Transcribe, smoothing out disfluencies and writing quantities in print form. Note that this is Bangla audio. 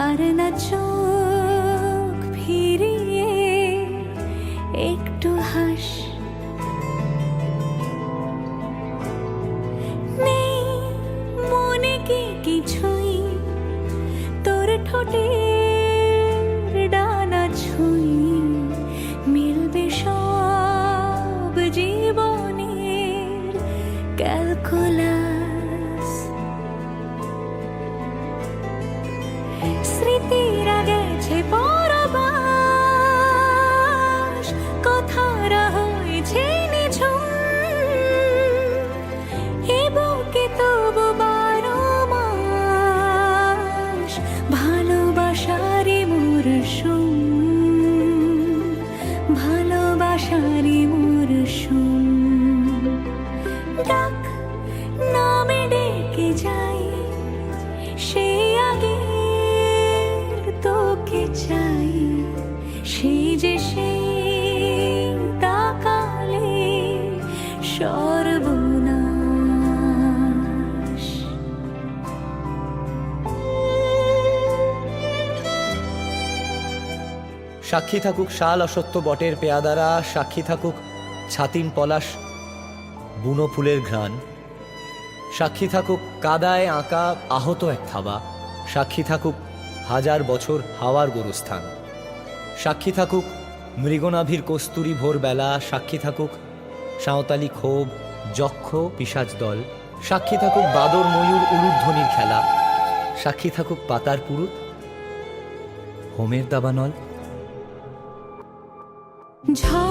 আর না চোখ ফিরিয়ে একটু হাস। নেই মনে কি কিছুই তোর ঠোঁটের ডানা ছুঁই, মিলবে সব জীবনের ক্যালকুলাস। স্মৃতিরা গেছে পরবাস, কথারা হয়েছে নিঝুম, এ বুকে তবু 12 মাস ভালোবাসারই মরশুম, ভালোবাসারই মরশুম। ডাক নামে ডেকে যাই, সে আগে তোকে চাই, সে যে সেই তাকালে সর্বনাশ। সাক্ষী থাকুক শাল অসত্য বটের পেয়াদারা, সাক্ষী থাকুক ছাতিম পলাশ বুনো ফুলের ঘ্রাণ, সাক্ষী থাকুক কাদায় আঁকা আহত এক থাবা, সাক্ষী থাকুক হাজার বছর হাওয়ার গোরস্থান, সাক্ষী থাকুক মৃগনাভির কস্তুরী ভোরবেলা, সাক্ষী থাকুক সাঁওতালি ক্ষোভ যক্ষ পিশাচ দল, সাক্ষী থাকুক বাদর ময়ূর উলুধ্বনির খেলা, সাক্ষী থাকুক পাতার পুরুত হোমের দাবানল। ঝড়